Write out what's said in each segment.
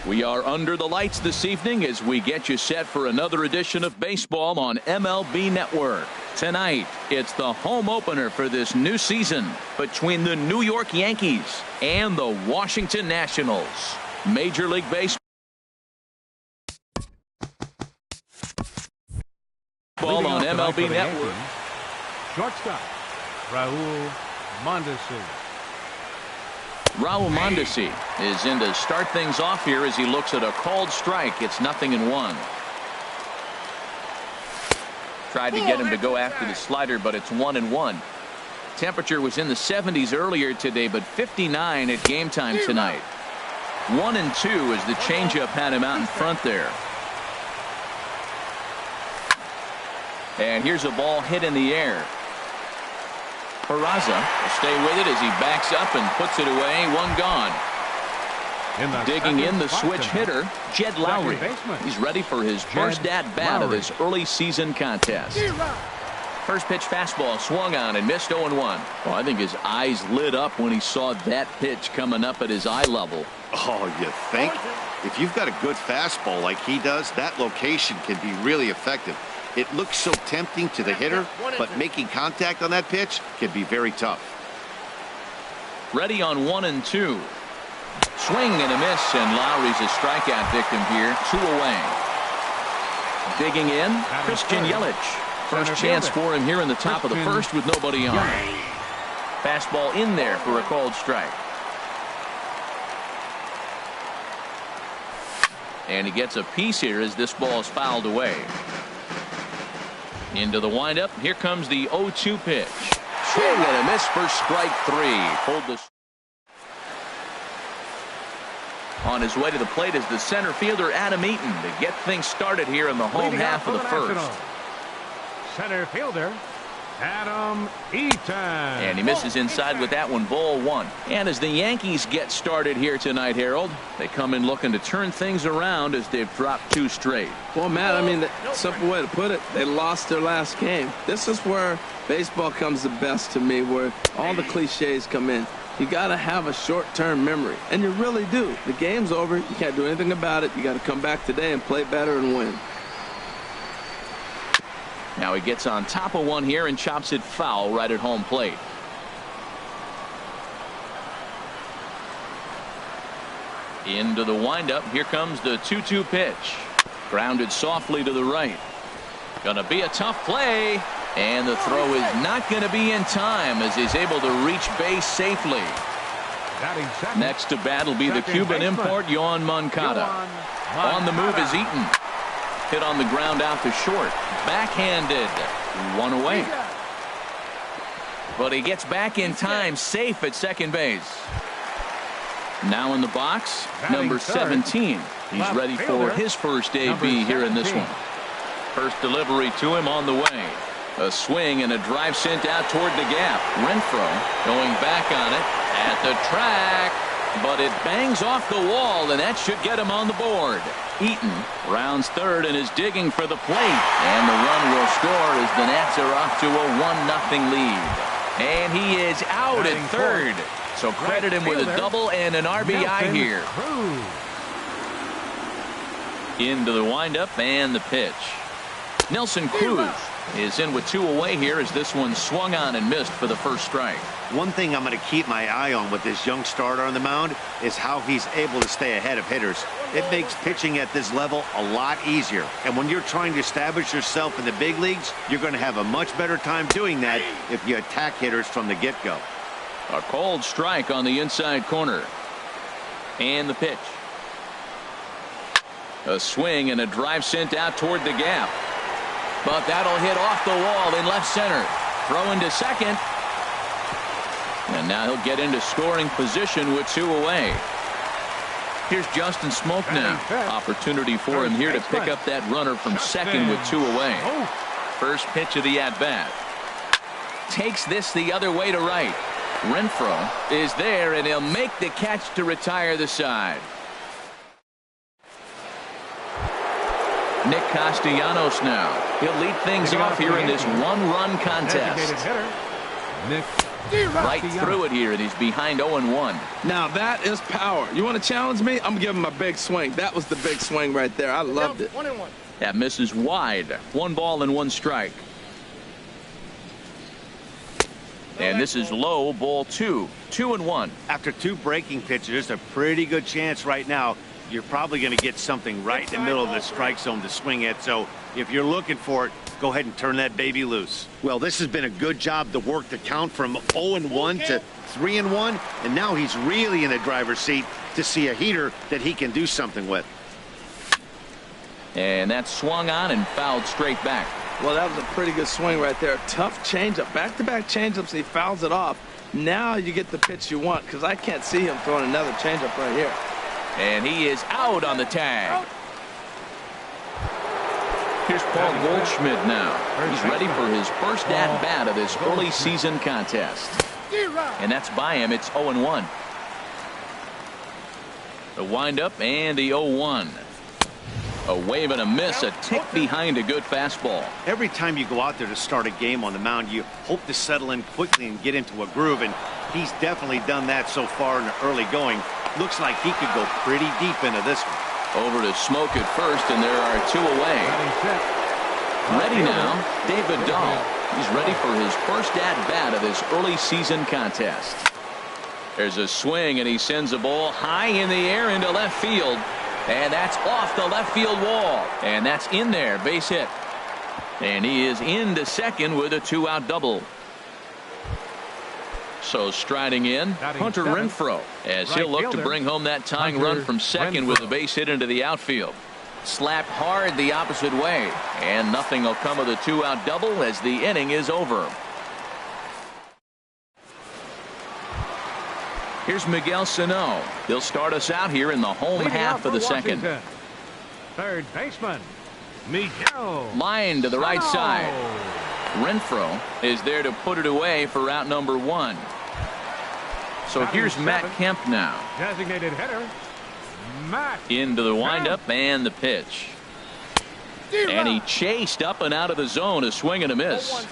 We are under the lights this evening as we get you set for another edition of baseball on MLB Network. Tonight, it's the home opener for this new season between the New York Yankees and the Washington Nationals. Major League Baseball on MLB Network. Shortstop, Raul Mondesi. Raul Mondesi is in to start things off here as he looks at a called strike. It's 0-1. Tried to get him to go after the slider, but it's 1-1. Temperature was in the 70s earlier today, but 59 at game time tonight. 1-2 as the changeup had him out in front there. And here's a ball hit in the air. Peraza will stay with it as he backs up and puts it away. One gone. Digging in the switch hitter, Jed Lowry. He's ready for his first at-bat of this early season contest. First pitch fastball swung on and missed 0-1. Well, I think his eyes lit up when he saw that pitch coming up at his eye level. Oh, you think? If you've got a good fastball like he does, that location can be really effective. It looks so tempting to the hitter, but making contact on that pitch can be very tough. Ready on 1-2. Swing and a miss, and Lowry's a strikeout victim here. 2 away. Digging in, Christian Yelich. First chance for him here in the top of the first with nobody on. Fastball in there for a called strike. And he gets a piece here as this ball is fouled away. Into the windup. Here comes the 0-2 pitch. Swing and a miss for strike 3. Pulled the. On his way to the plate is the center fielder Adam Eaton to get things started here in the home half of the first. Center fielder Adam Eaton. And he misses inside with that one. Ball 1. And as the Yankees get started here tonight, Harold, they come in looking to turn things around as they've dropped 2 straight. Well, Matt, I mean, the simple way to put it, they lost their last game. This is where baseball comes the best to me, where all the cliches come in. You got to have a short-term memory, and you really do. The game's over. You can't do anything about it. You got to come back today and play better and win. Now he gets on top of one here and chops it foul right at home plate. Into the windup. Here comes the 2-2 pitch. Grounded softly to the right. Gonna be a tough play. And the throw is not going to be in time as he's able to reach base safely. Next to bat will be the Cuban import, Yoan Moncada. On the move is Eaton. Hit on the ground out to short. Backhanded. 1 away. But he gets back in time, safe at second base. Now in the box, number 17. He's ready for his first AB here in this one. First delivery to him on the way. A swing and a drive sent out toward the gap. Renfroe going back on it at the track, but it bangs off the wall, and that should get him on the board. Eaton rounds third and is digging for the plate, and the run will score as the Nats are off to a 1-0 lead. And he is out at third, so credit him with a double and an RBI here. Into the windup and the pitch. Nelson Cruz is in with 2 away here as this one swung on and missed for the first strike. One thing I'm going to keep my eye on with this young starter on the mound is how he's able to stay ahead of hitters. It makes pitching at this level a lot easier. And when you're trying to establish yourself in the big leagues, you're going to have a much better time doing that if you attack hitters from the get-go. A called strike on the inside corner. And the pitch. A swing and a drive sent out toward the gap. But that'll hit off the wall in left center. Throw into second. And now he'll get into scoring position with 2 away. Here's Justin Smoke now. Opportunity for him here to pick up that runner from second with 2 away. First pitch of the at-bat. Takes this the other way to right. Renfroe is there, and he'll make the catch to retire the side. Nick Castellanos now. He'll lead things off here in this 1-run contest. Nick Right through it here, and he's behind 0-1. Now that is power. You want to challenge me? I'm giving him a big swing. That was the big swing right there. I loved it. 1-1. That misses wide. 1 ball and 1 strike. And this is low, ball 2. 2-1. After 2 breaking pitches, there's a pretty good chance right now you're probably going to get something right in the middle of the strike zone to swing at. So if you're looking for it, go ahead and turn that baby loose. Well, this has been a good job to work the count from 0-1 to 3-1, and now he's really in the driver's seat to see a heater that he can do something with. And that swung on and fouled straight back. Well, that was a pretty good swing right there. Tough changeup. Back-to-back changeups, he fouls it off. Now you get the pitch you want, because I can't see him throwing another changeup right here. And he is out on the tag. Here's Paul Goldschmidt now. He's ready for his first at-bat of this early season contest. And that's by him. It's 0-1. The windup and the 0-1. A wave and a miss, a tick behind a good fastball. Every time you go out there to start a game on the mound, you hope to settle in quickly and get into a groove, and he's definitely done that so far in the early going. Looks like he could go pretty deep into this one. Over to Smoke at first, and there are 2 away. Ready now, David Dahl. He's ready for his first at-bat of this early season contest. There's a swing, and he sends a ball high in the air into left field. And that's off the left field wall. And that's in there, base hit. And he is into second with a 2-out double. So striding in, Hunter Renfroe, as he'll look to bring home that tying run from second with a base hit into the outfield. Slapped hard the opposite way, and nothing will come of the 2-out double as the inning is over. Here's Miguel Sano. He'll start us out here in the home half of the second. Third baseman, Miguel. Line to the right side. Renfroe is there to put it away for out number 1. So here's Matt Kemp now. Designated hitter, Matt. Into the windup and the pitch. And he chased up and out of the zone, a swing and a miss.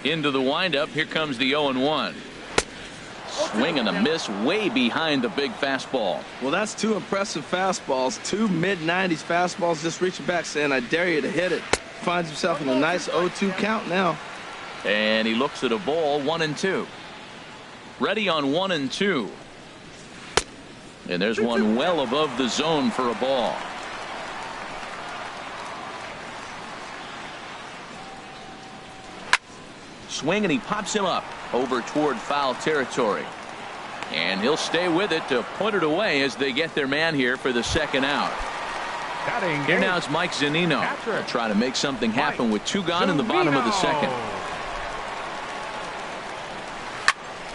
Into the windup, here comes the 0-1. Swing and a miss way behind the big fastball. Well, that's 2 impressive fastballs, 2 mid-90s fastballs, just reaching back saying, I dare you to hit it. Finds himself in a nice 0-2 count now. And he looks at a ball, 1-2. Ready on 1-2. And there's one well above the zone for a ball. Swing, and he pops him up over toward foul territory. And he'll stay with it to put it away as they get their man here for the second out. Here now is Mike Zunino. They'll try to make something happen with 2 gone in the bottom of the second.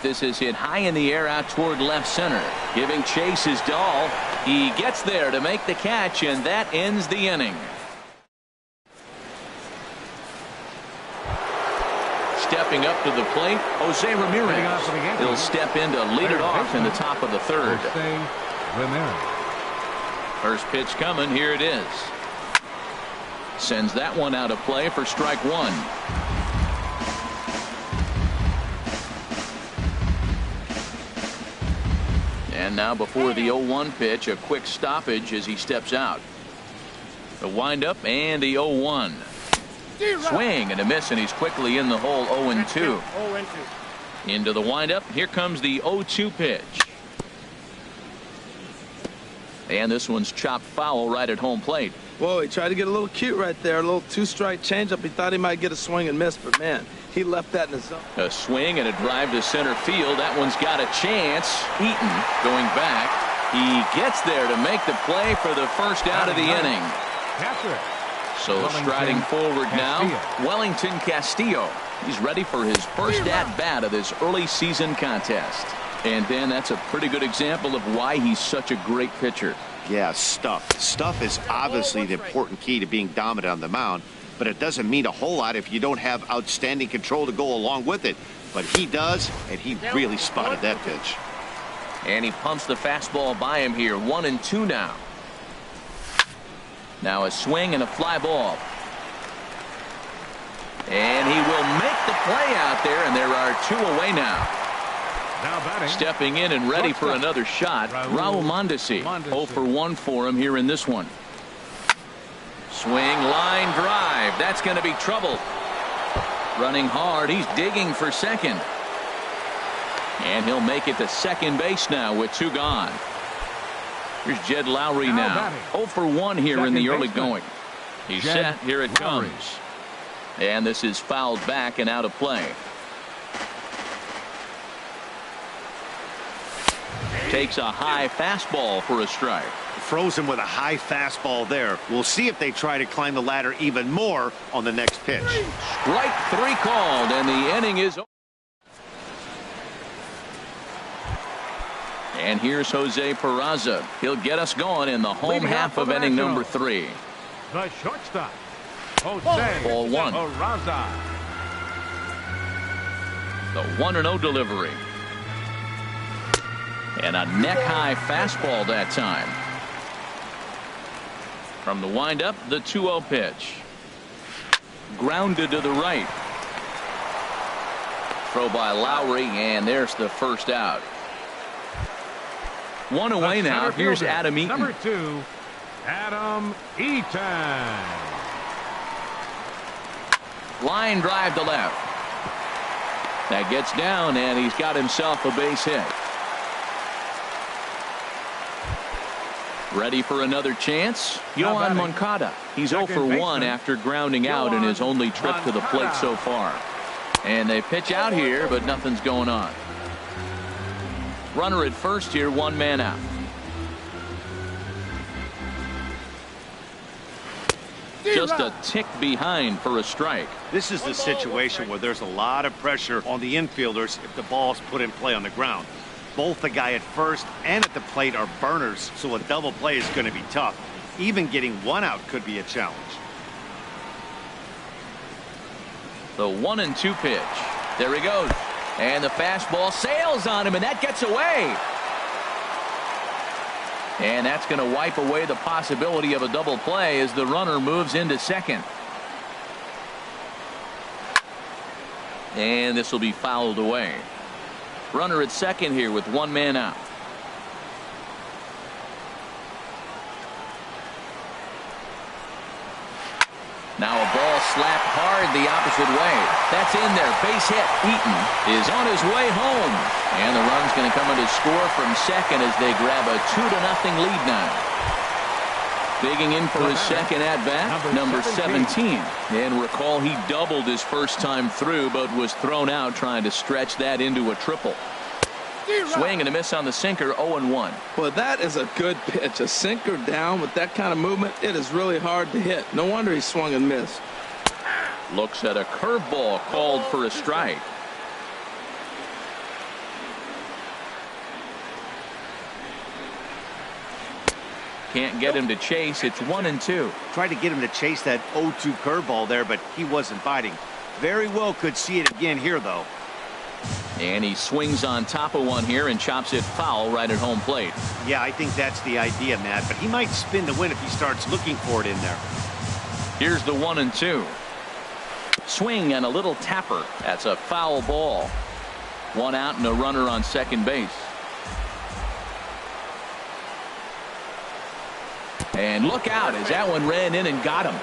This is hit high in the air out toward left center. Giving chase is Dahl. He gets there to make the catch, and that ends the inning. Stepping up to the plate, Jose Ramirez. He'll step in to lead it off in the top of the third. First pitch coming. Here it is. Sends that one out of play for strike 1. And now before the 0-1 pitch, a quick stoppage as he steps out. The windup and the 0-1. Swing and a miss, and he's quickly in the hole. 0-2. Into the windup. Here comes the 0-2 pitch. And this one's chopped foul right at home plate. Whoa, he tried to get a little cute right there. A little 2-strike changeup. He thought he might get a swing and miss, but man, he left that in the zone. A swing and a drive to center field. That one's got a chance. Eaton going back. He gets there to make the play for the first out of the inning. So striding forward now, Wellington Castillo. He's ready for his first at-bat of this early season contest. And Dan, that's a pretty good example of why he's such a great pitcher. Yeah, stuff. Stuff is obviously the important key to being dominant on the mound, but it doesn't mean a whole lot if you don't have outstanding control to go along with it. But he does, and he really spotted that pitch. And he pumps the fastball by him here. 1-2 now. Now a swing and a fly ball. And he will make the play out there, and there are 2 away now. Now batting. Stepping in and ready for another shot, Raul Mondesi. 0 for 1 for him here in this one. Swing, line drive. That's going to be trouble. Running hard. He's digging for second. And he'll make it to second base now with 2 gone. Here's Jed Lowry now. 0 for 1 here in the early going. He's set. Here it comes. And this is fouled back and out of play. Takes a high fastball for a strike. Frozen with a high fastball there. We'll see if they try to climb the ladder even more on the next pitch. Strike 3 called, and the inning is over. And here's Jose Peraza. He'll get us going in the home half of inning number 3. The shortstop, Jose Ball 1. Peraza. The 1-0 delivery. And a neck-high fastball that time. From the windup, the 2-0 pitch. Grounded to the right. Throw by Lowry, and there's the first out. 1 away now. Here's Adam Eaton. Number 2, Adam Eaton. Line drive to left. That gets down, and he's got himself a base hit. Ready for another chance? Yohan Moncada. He's 0 for 1 after grounding out in his only trip to the plate so far. And they pitch out here, but nothing's going on. Runner at first here, 1 man out. Just a tick behind for a strike. This is the situation where there's a lot of pressure on the infielders if the ball's put in play on the ground. Both the guy at first and at the plate are burners, so a double play is going to be tough. Even getting 1 out could be a challenge. The 1-2 pitch. There he goes. And the fastball sails on him, and that gets away. And that's going to wipe away the possibility of a double play as the runner moves into second. And this will be fouled away. Runner at second here with 1 man out. Now a ball slapped hard the opposite way. That's in there. Base hit. Eaton is on his way home. And the run's going to come in to score from second as they grab a 2-0 lead now. Digging in for his second at-bat, number 17. And recall he doubled his first time through, but was thrown out trying to stretch that into a triple. Swing and a miss on the sinker, 0-1. Well, that is a good pitch. A sinker down with that kind of movement, it is really hard to hit. No wonder he swung and missed. Looks at a curveball called for a strike. Can't get him to chase. It's 1-2. Tried to get him to chase that 0-2 curveball there, but he wasn't biting. Very well could see it again here, though. And he swings on top of one here and chops it foul right at home plate. Yeah, I think that's the idea, Matt, but he might spin the win if he starts looking for it in there. Here's the 1-2. Swing and a little tapper. That's a foul ball. 1 out and a runner on second base. And look out as that one ran in and got him.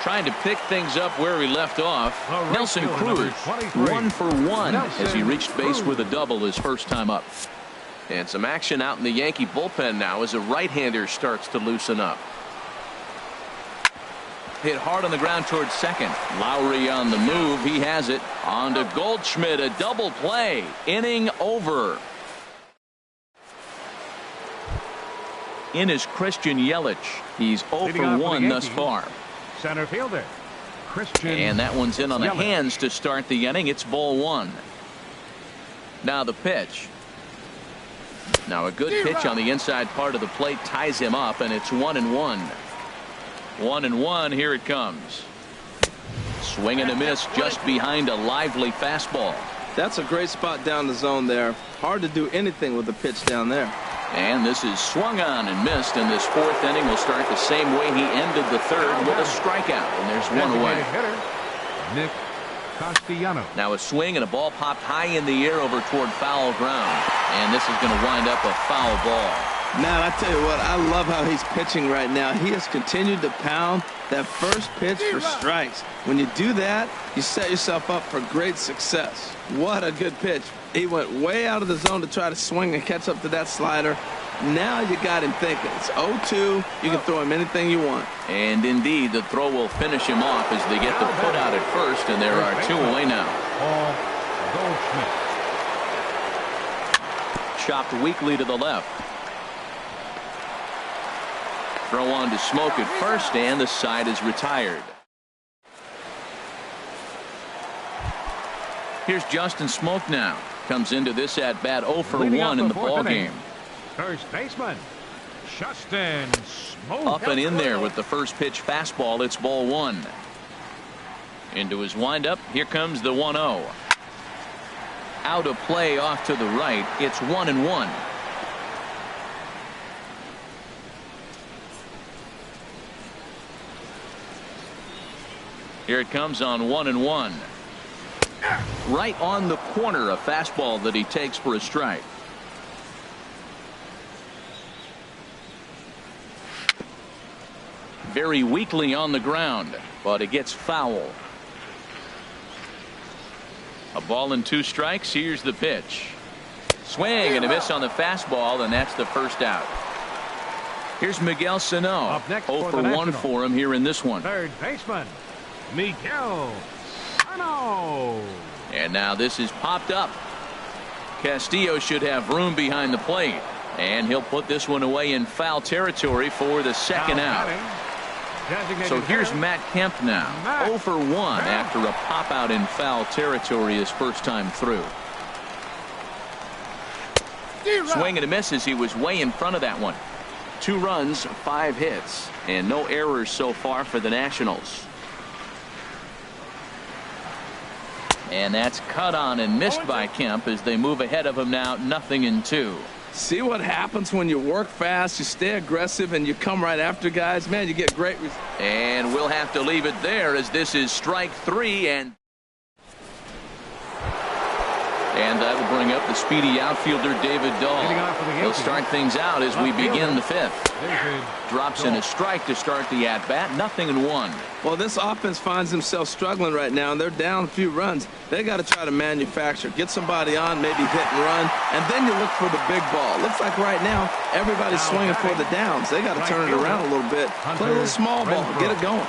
Trying to pick things up where he left off. Nelson Cruz, 1 for 1 as he reached base with a double his first time up. And some action out in the Yankee bullpen now as a right-hander starts to loosen up. Hit hard on the ground towards second. Lowry on the move. He has it. On to Goldschmidt. A double play. Inning over. In is Christian Yelich. He's 0 for 1 thus far. Center fielder, Christian. And that one's in on the Yelich. hands to start the inning. It's ball 1. Now the pitch. Now a good pitch on the inside part of the plate ties him up, and it's 1-1. 1-1. Here it comes. Swing and a miss just behind a lively fastball. That's a great spot down the zone there. Hard to do anything with the pitch down there. And this is swung on and missed, and this 4th inning will start the same way he ended the 3rd with a strikeout, and there's 1 away. Hitter, Nick Castellanos. Now a swing and a ball popped high in the air over toward foul ground. And this is going to wind up a foul ball. Man, I tell you what, I love how he's pitching right now. He has continued to pound that first pitch for strikes. When you do that, you set yourself up for great success. What a good pitch. He went way out of the zone to try to swing and catch up to that slider. Now you got him thinking. It's 0-2. You can throw him anything you want. And indeed, the throw will finish him off as they get the put out at first, and there are 2 away now. Paul Goldschmidt. Chopped weakly to the left. Throw on to Smoke at first, and the side is retired. Here's Justin Smoke now. Comes into this at bat 0 for 1 in the ball game. First baseman, Justin Smoke. Up and in there with the first pitch fastball. It's ball 1. Into his windup. Here comes the 1-0. Out of play off to the right. It's 1-1. Here it comes on 1-1. Right on the corner, a fastball that he takes for a strike. Very weakly on the ground, but it gets foul. A ball and 2 strikes. Here's the pitch. Swing and a miss on the fastball, and that's the first out. Here's Miguel Sano. 0 for 1 for him here in this one. Third baseman, Miguel Sano. And now this is popped up. Castillo should have room behind the plate, and he'll put this one away in foul territory for the second out. So here's Matt Kemp now. 0 for 1 after a pop out in foul territory his first time through. Swing and a miss as he was way in front of that one. 2 runs, 5 hits, and no errors so far for the Nationals. And that's cut on and missed by Kemp as they move ahead of him now, 0-2. See what happens when you work fast, you stay aggressive, and you come right after guys. Man, you get great results. And we'll have to leave it there as this is strike 3, and that'll bring up the speedy outfielder David Dahl. He'll start things out as we begin the 5th. Drops in a strike to start the at-bat, 0-1. Well, this offense finds themselves struggling right now, and they're down a few runs. They got to try to manufacture, get somebody on, maybe hit and run, and then you look for the big ball. Looks like right now everybody's swinging for the downs. They got to turn it around a little bit, play a little small ball, get it going.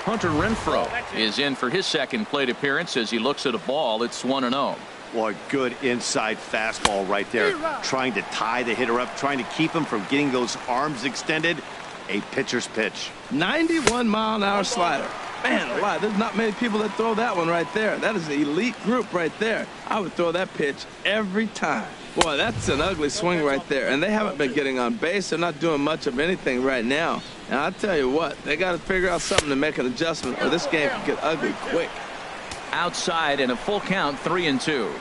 Hunter Renfroe is in for his second plate appearance as he looks at a ball. It's 1-0. Boy, good inside fastball right there. Trying to tie the hitter up, trying to keep him from getting those arms extended. A pitcher's pitch. 91-mile-an-hour slider. Man alive, there's not many people that throw that one right there. That is an elite group right there. I would throw that pitch every time. Boy, that's an ugly swing right there. And they haven't been getting on base. They're not doing much of anything right now. And I'll tell you what, they got to figure out something to make an adjustment, or this game can get ugly quick. Outside in a full count, 3-2.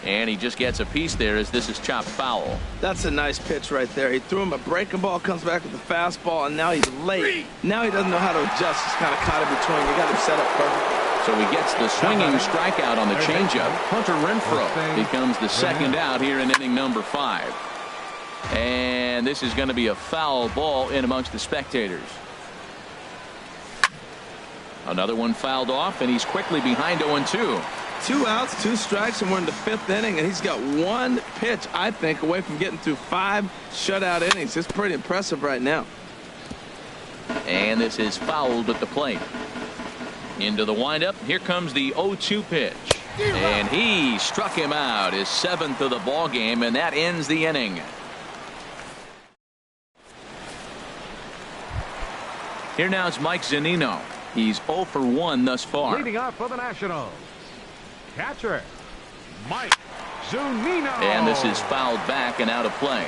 And he just gets a piece there as this is chopped foul. That's a nice pitch right there. He threw him a breaking ball, comes back with the fastball, and now he's late. Now he doesn't know how to adjust. He's kind of caught in between. You got him set up perfectly. So he gets the swinging strikeout on the changeup. Hunter Renfroe becomes the second out here in inning number 5. And this is going to be a foul ball in amongst the spectators. Another one fouled off, and he's quickly behind 0-2. 2 outs, 2 strikes, and we're in the 5th inning, and he's got 1 pitch, I think, away from getting through 5 shutout innings. It's pretty impressive right now. And this is fouled at the plate. Into the windup. Here comes the 0-2 pitch. And he struck him out, his 7th of the ball game, and that ends the inning. Here now is Mike Zunino. He's 0 for 1 thus far. Leading off for the Nationals, catcher Mike Zunino. And this is fouled back and out of play.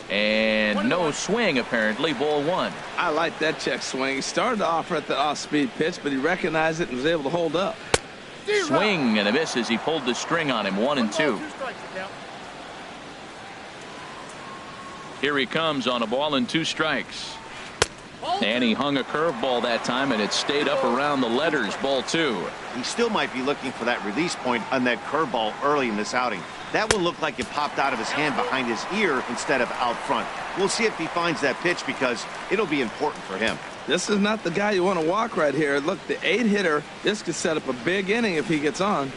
And no swing, apparently. Ball 1. I like that check swing. He started to offer at the off-speed pitch, but he recognized it and was able to hold up. Swing and a miss as he pulled the string on him. 1-2. Here he comes on a ball and 2 strikes. And he hung a curveball that time, and it stayed up around the letters. Ball 2. He still might be looking for that release point on that curveball early in this outing. That one looked like it popped out of his hand behind his ear instead of out front. We'll see if he finds that pitch because it'll be important for him. This is not the guy you want to walk right here. Look, the 8-hitter, this could set up a big inning if he gets on.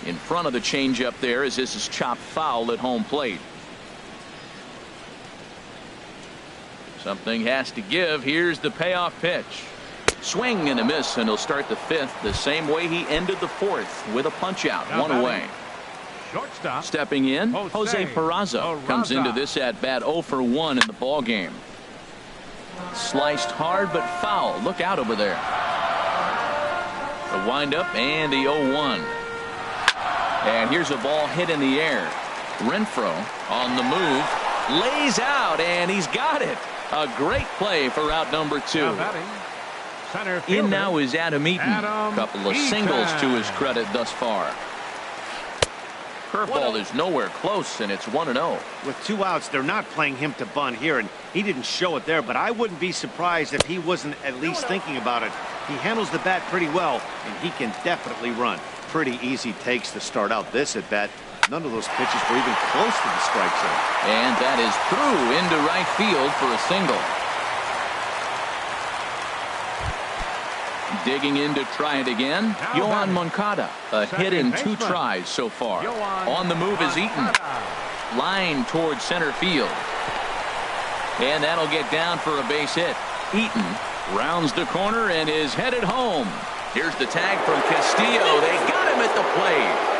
In front of the changeup there as this is chopped foul at home plate. Something has to give. Here's the payoff pitch. Swing and a miss, and he'll start the 5th the same way he ended the 4th with a punch out. Now 1 away. Shortstop. Stepping in, Jose Peraza comes into this at bat 0 for 1 in the ball game. Sliced hard but foul. Look out over there. The windup and the 0-1. And here's a ball hit in the air. Renfroe on the move, lays out, and he's got it. A great play for out number 2. In now is Adam Eaton. Couple of singles to his credit thus far. Curveball is nowhere close, and it's 1-0. With 2 outs, they're not playing him to bunt here, and he didn't show it there, but I wouldn't be surprised if he wasn't at least thinking about it. He handles the bat pretty well, and he can definitely run. Pretty easy takes to start out this at bat. None of those pitches were even close to the strike zone. And that is through into right field for a single. Digging in to try it again, Yohan Moncada. A hit in 2 tries so far. On the move is Eaton. Line towards center field. And that'll get down for a base hit. Eaton rounds the corner and is headed home. Here's the tag from Castillo. They got him at the plate.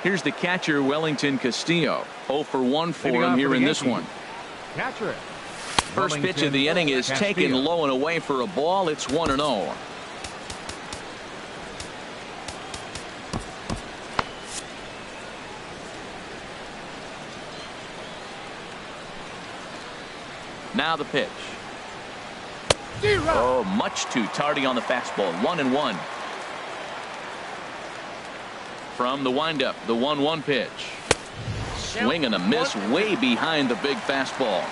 Here's the catcher, Wellington Castillo. 0 for 1 for him here in this one. Catcher. First pitch of the inning is taken low and away for a ball. It's 1-0. Now the pitch. Oh, much too tardy on the fastball. 1-1. From the windup, the 1-1 pitch. Swing and a miss way behind the big fastball.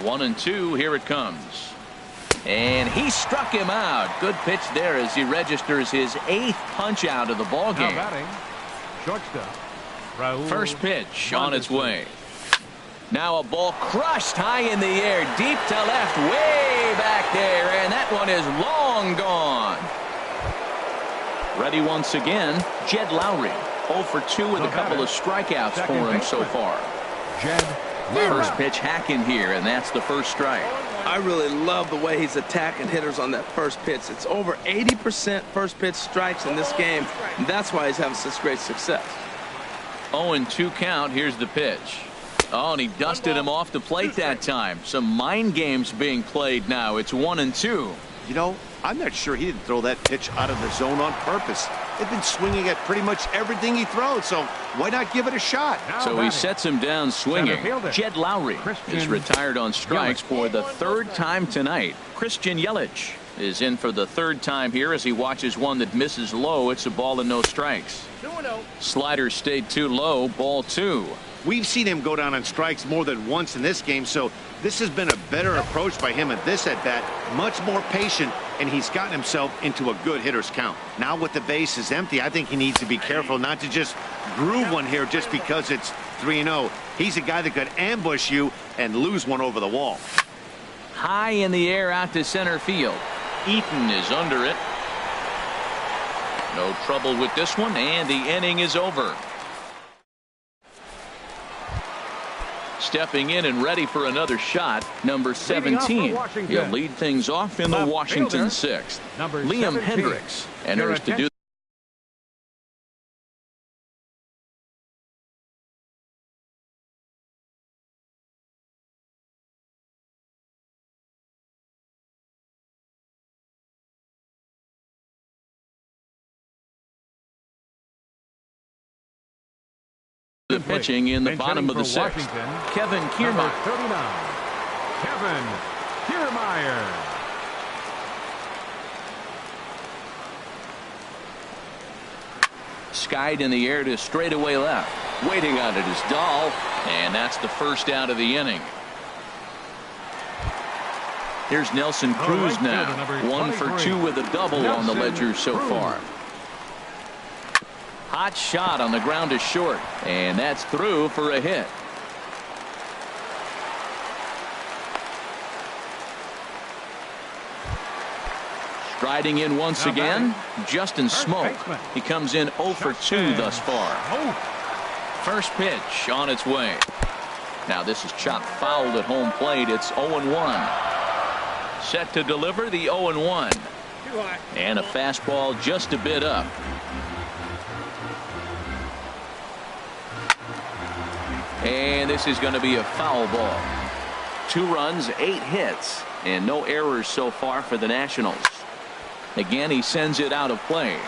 1-2. Here it comes. And he struck him out. Good pitch there as he registers his 8th punch out of the ball game. First pitch on its way. Now a ball crushed high in the air, deep to left, way back there, and that one is long gone. Ready once again, Jed Lowry. 0 for 2 with a couple of strikeouts for him so far. First pitch hacking here, and that's the first strike. I really love the way he's attacking hitters on that first pitch. It's over 80% first pitch strikes in this game, and that's why he's having such great success. 0-2 count. Here's the pitch. Oh, and he dusted him off the plate that time. Some mind games being played now. It's 1-2. You know, I'm not sure he didn't throw that pitch out of the zone on purpose. They've been swinging at pretty much everything he throws, so why not give it a shot? So he sets him down swinging. Jed Lowry is retired on strikes for the 3rd time tonight. Christian Yelich is in for the 3rd time here as he watches one that misses low. It's a ball and no strikes. 2-0. Slider stayed too low. Ball 2. We've seen him go down on strikes more than once in this game, so this has been a better approach by him at this at-bat. Much more patient, and he's gotten himself into a good hitter's count. Now with the base is empty, I think he needs to be careful not to just groove one here just because it's 3-0. He's a guy that could ambush you and lose one over the wall. High in the air out to center field. Eaton is under it. No trouble with this one, and the inning is over. Stepping in and ready for another shot, number 17. He'll lead things off in the Washington 6th. Liam Hendricks enters to do the pitching in the bottom of the 6th. Kevin Kiermaier. 39. Kevin Kiermaier. Skied in the air to straightaway left. Waiting on it is Dahl, and that's the first out of the inning. Here's Nelson Cruz now. 1 for 2 with a double on the ledger so far. Hot shot on the ground to short, and that's through for a hit. Striding in once again, Justin Smoke. He comes in 0 for 2 thus far. First pitch on its way. Now this is chopped fouled at home plate. It's 0-1. Set to deliver the 0-1. And a fastball just a bit up. And this is going to be a foul ball. 2 runs, 8 hits, and no errors so far for the Nationals. Again, he sends it out of play.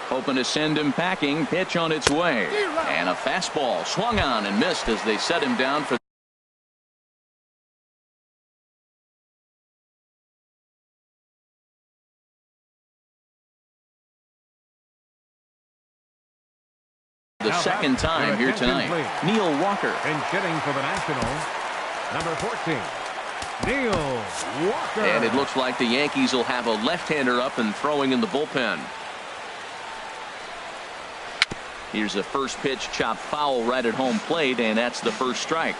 Hoping to send him packing. Pitch on its way. And a fastball swung on and missed as they set him down for the second time here tonight. Neil Walker. And hitting for the Nationals, number 14, Neil Walker. And it looks like the Yankees will have a left-hander up and throwing in the bullpen. Here's the first pitch chopped foul right at home plate, and that's the first strike.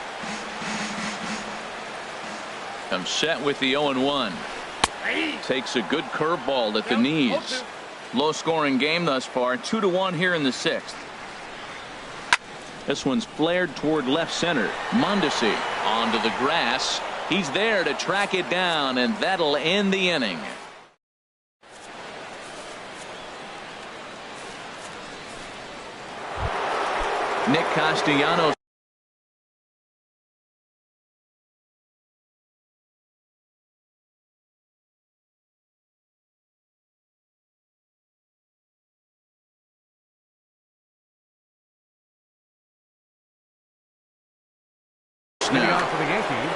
I'm set with the 0-1. Takes a good curveball at the knees. Low-scoring game thus far. 2-1 here in the 6th. This one's flared toward left center. Mondesi onto the grass. He's there to track it down, and that'll end the inning. Nick Castellanos. Now for the Yankees,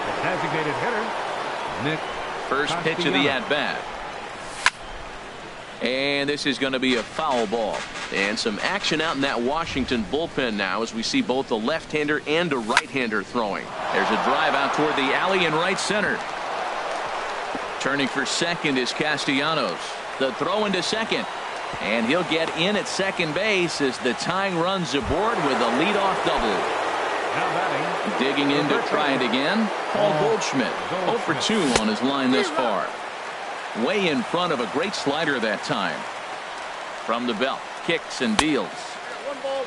the designated hitter, Nick. First pitch of the at-bat. And this is going to be a foul ball. And some action out in that Washington bullpen now as we see both a left-hander and a right-hander throwing. There's a drive out toward the alley in right center. Turning for second is Castellanos. The throw into second. And he'll get in at second base as the tying run's aboard with a leadoff double. Digging in to try it again, Paul Goldschmidt. 0 for 2 on his line this far. Way in front of a great slider that time. From the belt, kicks and deals.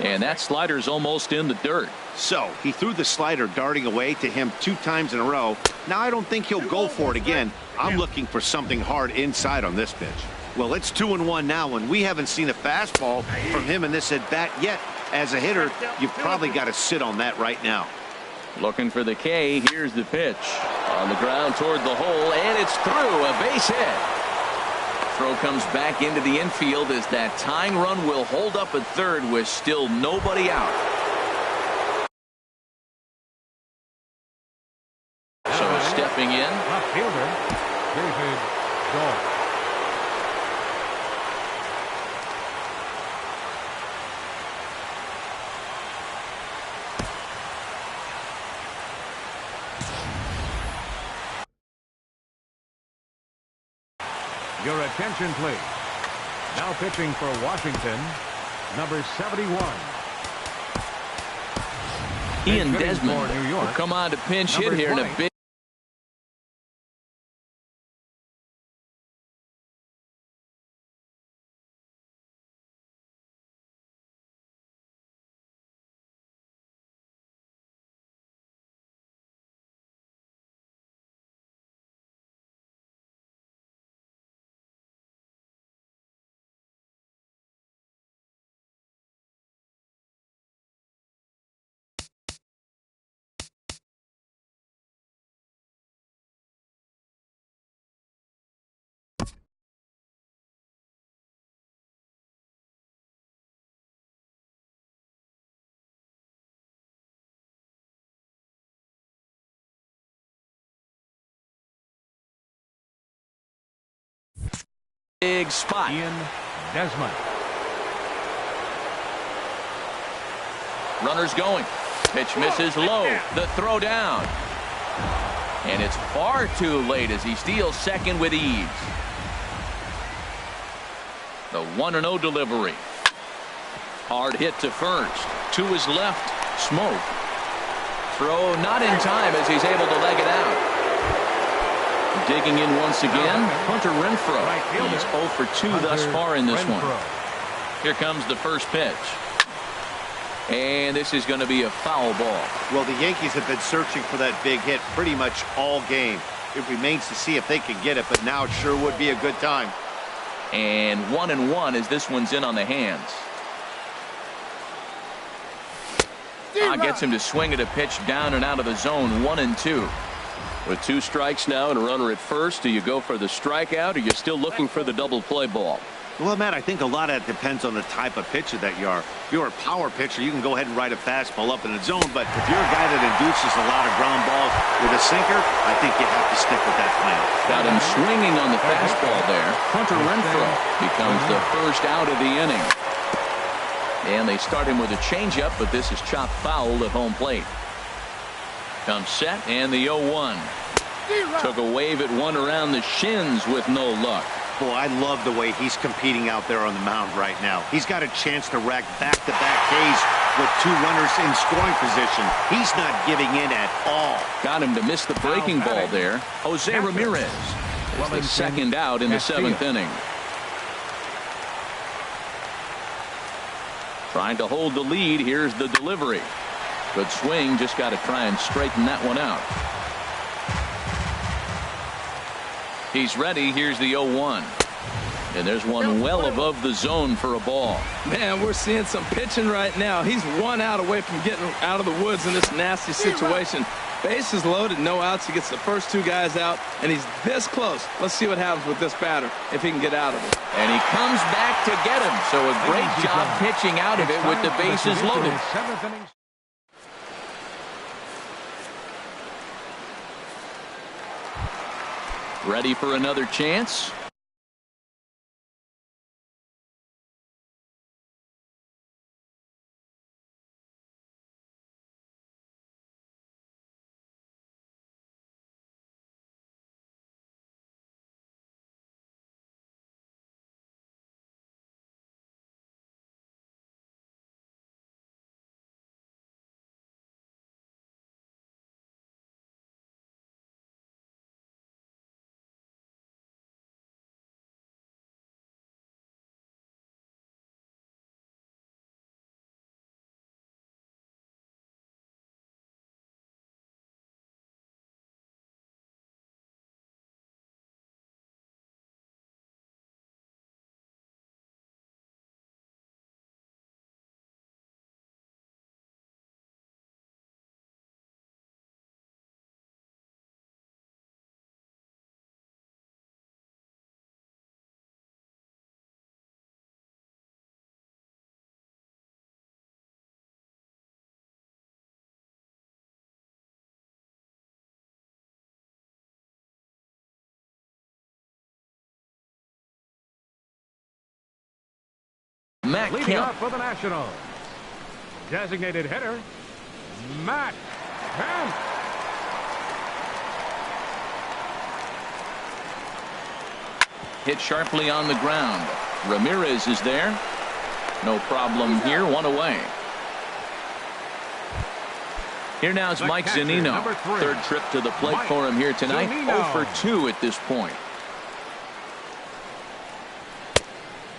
And that slider's almost in the dirt. So he threw the slider darting away to him 2 times in a row. Now I don't think he'll go for it again. I'm looking for something hard inside on this pitch. Well, it's 2-1 now, and we haven't seen a fastball from him in this at bat yet. As a hitter, you've probably got to sit on that right now. Looking for the K. Here's the pitch. On the ground toward the hole, and it's through. A base hit. Throw comes back into the infield as that tying run will hold up at third with still nobody out. So stepping in. Left fielder, David Dahl. Your attention, please. Now pitching for Washington, number 71. Ian Desmond will come on to pinch hit here in a big big spot. Ian Desmond. Runners going. Pitch misses low. The throw down. And it's far too late as he steals second with ease. The 1-0 delivery. Hard hit to first. To his left. Smoke. Throw not in time as he's able to leg it out. Digging in once again, Hunter Renfroe. He's 0 for 2 thus far in this one. Here comes the first pitch. And this is going to be a foul ball. Well, the Yankees have been searching for that big hit pretty much all game. It remains to see if they can get it, but now it sure would be a good time. And 1-1 as this one's in on the hands. Gets him to swing at a pitch down and out of the zone. 1-2. With 2 strikes now and a runner at first, do you go for the strikeout or are you still looking for the double play ball? Well, Matt, I think a lot of that depends on the type of pitcher that you are. If you're a power pitcher, you can go ahead and ride a fastball up in the zone. But if you're a guy that induces a lot of ground balls with a sinker, I think you have to stick with that plan. Got him swinging on the fastball there. Hunter Renfroe becomes the first out of the inning. And they start him with a changeup, but this is chopped foul at home plate. Comes set and the 0-1. Took a wave at one around the shins with no luck. Boy, I love the way he's competing out there on the mound right now. He's got a chance to rack back-to-back Ks with 2 runners in scoring position. He's not giving in at all. Got him to miss the breaking ball there. Jose Ramirez is the second out in the 7th inning. Trying to hold the lead. Here's the delivery. Good swing. Just got to try and straighten that one out. He's ready. Here's the 0-1. And there's one well above the zone for a ball. Man, we're seeing some pitching right now. He's 1 out away from getting out of the woods in this nasty situation. Bases loaded, no outs. He gets the first 2 guys out, and he's this close. Let's see what happens with this batter, if he can get out of it. And he comes back to get him. So a great job pitching out of it with the bases loaded. Ready for another chance. Matt Leading Kemp. off for the Nationals, designated hitter, Matt Kemp. Hit sharply on the ground. Ramirez is there. No problem here. 1 away. Here now is Mike Zunino. 3rd trip to the plate for him here tonight. 0 for 2 at this point.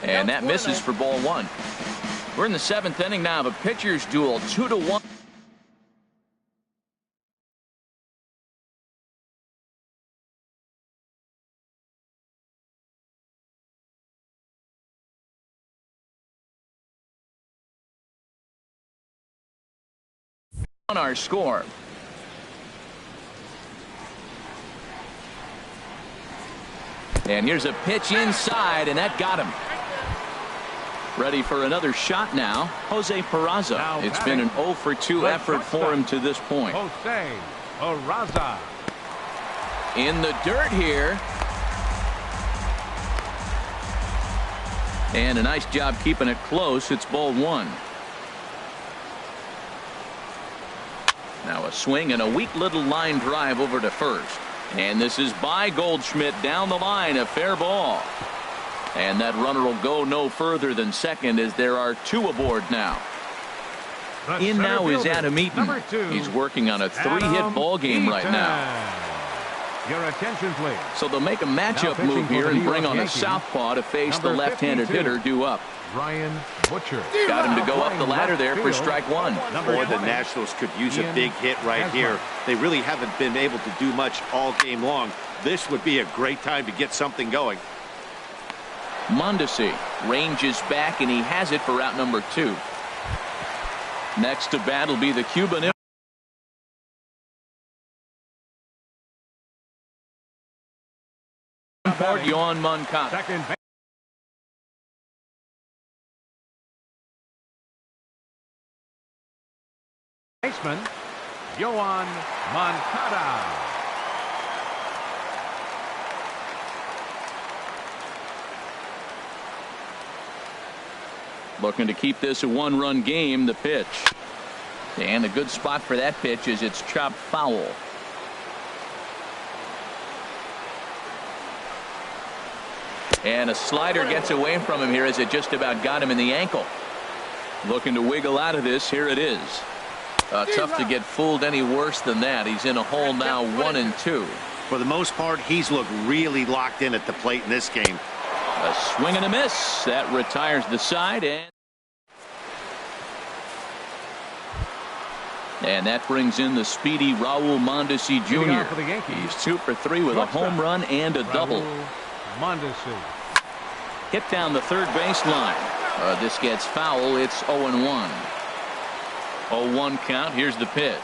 And that misses for ball 1. We're in the 7th inning now of a pitcher's duel. 2-1. On our score. And here's a pitch inside, and that got him. Ready for another shot now, Jose Peraza. It's been an 0 for 2 effort for him to this point. Jose Peraza. In the dirt here. And a nice job keeping it close. It's ball one. Now a swing and a weak little line drive over to first. And this is by Goldschmidt down the line, a fair ball. And that runner will go no further than second as there are two aboard now. In now is Adam Eaton. He's working on a three-hit ball game right now. Your attention, please. So they'll make a matchup move here and bring on a southpaw to face the left-handed hitter due up. Ryan Butcher. Got him to go up the ladder there for strike one. Boy, the Nationals could use a big hit right here. They really haven't been able to do much all game long. This would be a great time to get something going. Mondesi ranges back, and he has it for out number two. Next to bat will be the Cuban import, Yoan Moncada. Second baseman, Yoan Moncada. Looking to keep this a one-run game. The pitch. And a good spot for that pitch is it's chopped foul. And a slider gets away from him here as it just about got him in the ankle. Looking to wiggle out of this. Here it is. Tough to get fooled any worse than that. He's in a hole now, 1-2. For the most part, he's looked really locked in at the plate in this game. A swing and a miss. That retires the side. And that brings in the speedy Raul Mondesi Jr. He's 2 for 3 with a home run and a double. Mondesi. Hit down the third baseline. This gets foul. It's 0-1. 0-1 count. Here's the pitch.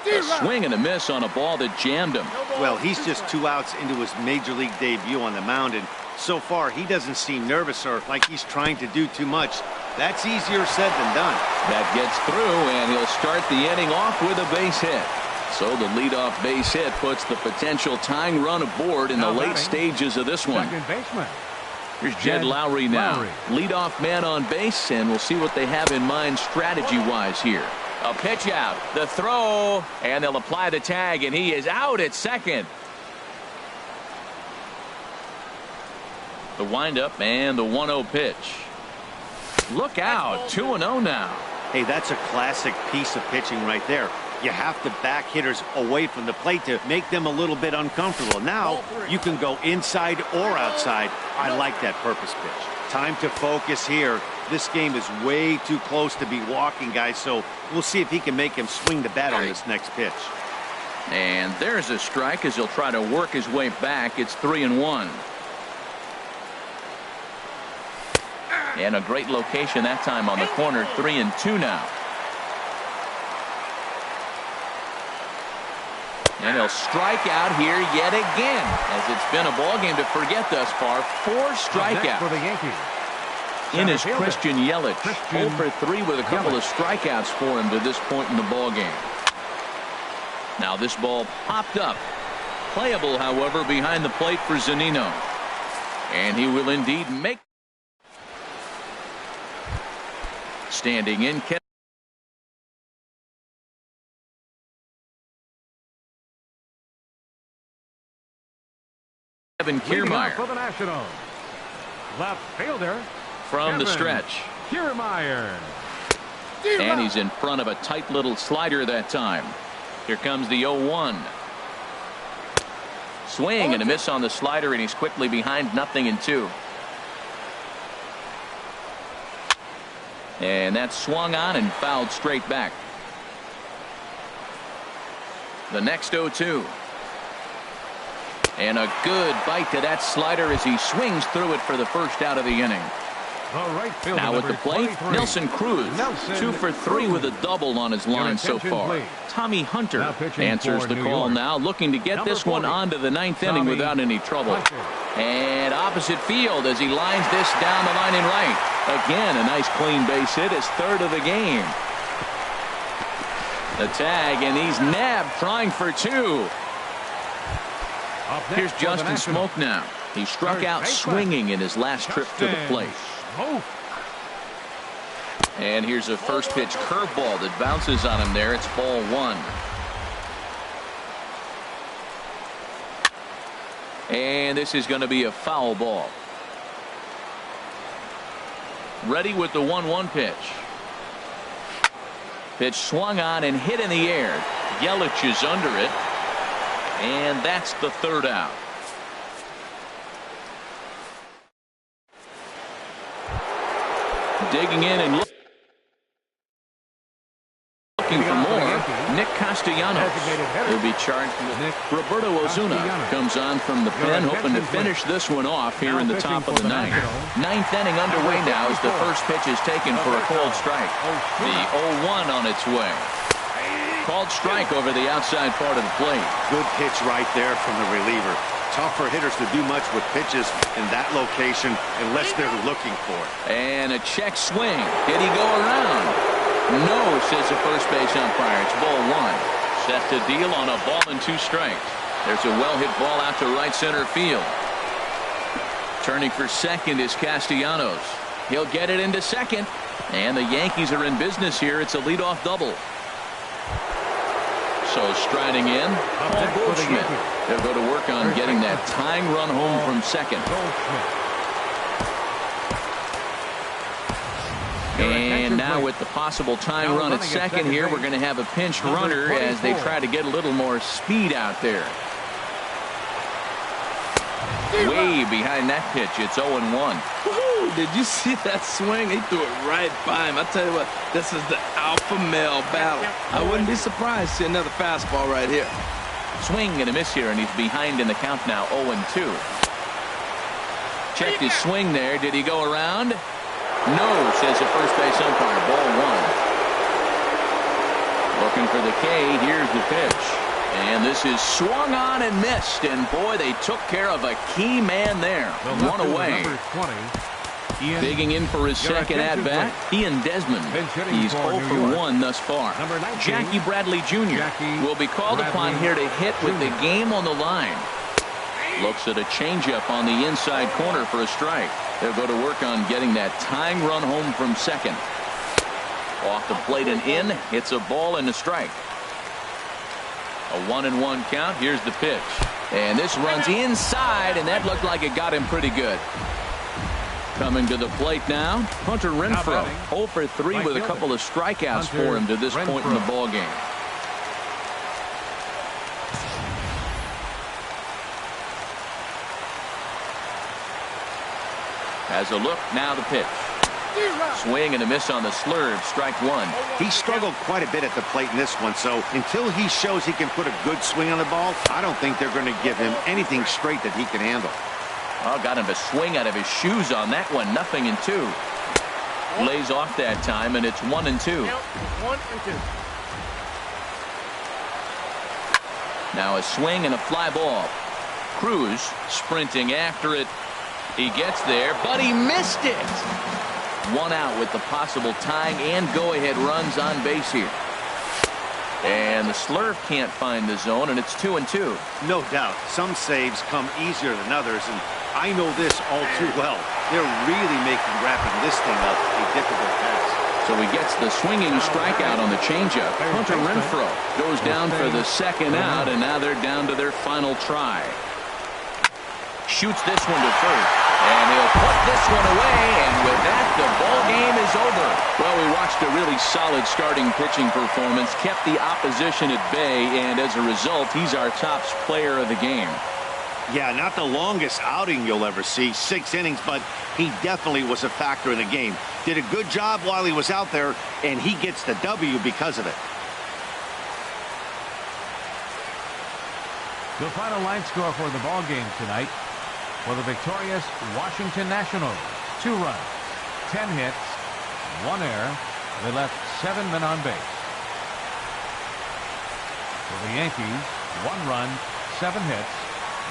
A swing and a miss on a ball that jammed him. Well, he's just 2 outs into his major league debut on the mound, and so far he doesn't seem nervous or like he's trying to do too much. That's easier said than done. That gets through, and he'll start the inning off with a base hit. So the leadoff base hit puts the potential tying run aboard in the late stages of this one. Second baseman. Here's Jed Lowry now. Leadoff man on base, and we'll see what they have in mind strategy-wise here. A pitch out, the throw, and they'll apply the tag, and he is out at second. The windup and the 1-0 pitch. Look out, 2-0 now. Hey, that's a classic piece of pitching right there. You have to back hitters away from the plate to make them a little bit uncomfortable. Now you can go inside or outside. I like that purpose pitch. Time to focus here. This game is way too close to be walking, guys, so we'll see if he can make him swing the bat on this next pitch. And there's a strike as he'll try to work his way back. It's 3-1. And a great location that time on the corner. 3-2 now. And he'll strike out here yet again, as it's been a ball game to forget thus far. 4 strikeouts. For the Yankees. In is Christian Yelich. 0 for 3 with a couple of strikeouts for him to this point in the ball game. Now this ball popped up. Playable, however, behind the plate for Zunino. And he will indeed make. Standing in. Kevin Kiermaier for the Nationals. Left fielder from the stretch. Kiermaier. And he's in front of a tight little slider that time. Here comes the 0-1. Swing and a miss on the slider, and he's quickly behind 0-2. And that's swung on and fouled straight back. The next 0-2. And a good bite to that slider as he swings through it for the first out of the inning. Now at the plate, Nelson Cruz. 2 for 3 with a double on his line so far. Tommy Hunter answers the call now, looking to get this one onto the 9th inning without any trouble. And opposite field as he lines this down the line in right. Again, a nice clean base hit, his 3rd of the game. The tag, and he's nabbed trying for 2. Here's Justin Smoke now. He struck out swinging in his last trip to the plate. And here's a first pitch curveball that bounces on him there. It's ball one. And this is going to be a foul ball. Ready with the 1-1 pitch. Pitch swung on and hit in the air. Yelich is under it. And that's the third out. Digging in and looking for more. Nick Castellanos will be charged with. Roberto Ozuna comes on from the pen, hoping to finish this one off here in the top of the ninth. Ninth inning underway now as the first pitch is taken for a called strike. The 0-1 on its way. Called strike over the outside part of the plate. Good pitch right there from the reliever. Tough for hitters to do much with pitches in that location unless they're looking for it. And a check swing. Did he go around? No, says the first base umpire. It's ball one. Set to deal on a ball and 2 strikes. There's a well-hit ball out to right center field. Turning for second is Castellanos. He'll get it into second. And the Yankees are in business here. It's a leadoff double. So striding in, Paul Goldschmidt. They'll go to work on getting that tying run home from second. And now with the possible tying run at second here, we're going to have a pinch runner as they try to get a little more speed out there. Way behind that pitch. It's 0-1. Did you see that swing? He threw it right by him. I tell you what, this is the alpha male battle. I wouldn't be surprised to see another fastball right here. Swing and a miss here, and he's behind in the count now, 0-2. Checked his swing there. Did he go around? No, says the first base umpire. Ball one. Looking for the K. Here's the pitch. And this is swung on and missed. And boy, they took care of a key man there. One away. Digging in for his second at-bat, Ian Desmond. He's 0 for 1 thus far. Jackie Bradley Jr. will be called upon here to hit with the game on the line. Looks at a changeup on the inside corner for a strike. They'll go to work on getting that tying run home from second. Off the plate and in. It's a ball and a strike. A 1-1 count. Here's the pitch. And this runs inside, and that looked like it got him pretty good. Coming to the plate now, Hunter Renfroe. 0 for 3 with a couple of strikeouts for him to this point in the ball game. Has a look, now the pitch. Swing and a miss on the slurve, strike one. He struggled quite a bit at the plate in this one, so until he shows he can put a good swing on the ball, I don't think they're going to give him anything straight that he can handle. Oh, got him a swing out of his shoes on that one. 0-2. Lays off that time, and it's 1-2. Now a swing and a fly ball. Cruz sprinting after it. He gets there, but he missed it. 1 out with the possible tying and go-ahead runs on base here. And the slurve can't find the zone, and it's 2-2. No doubt. Some saves come easier than others, and I know this all too well. They're really making wrapping this thing up a difficult task. So he gets the swinging strikeout on the changeup. Hunter Renfroe goes down for the second out, and now they're down to their final try. Shoots this one to first, and he'll put this one away, and with that, the ball game is over. Well, we watched a really solid starting pitching performance, kept the opposition at bay, and as a result, he's our top player of the game. Yeah, not the longest outing you'll ever see, 6 innings, but he definitely was a factor in the game. Did a good job while he was out there, and he gets the W because of it. The final line score for the ball game tonight. For the victorious Washington Nationals, 2 runs, 10 hits, 1 error. They left 7 men on base. For the Yankees, 1 run, 7 hits,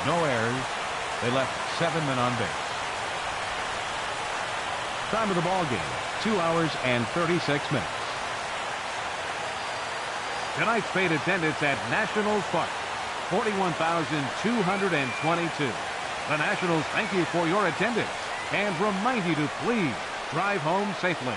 no errors. They left 7 men on base. Time of the ball game, 2 hours and 36 minutes. Tonight's paid attendance at Nationals Park, 41,222. The Nationals thank you for your attendance and remind you to please drive home safely.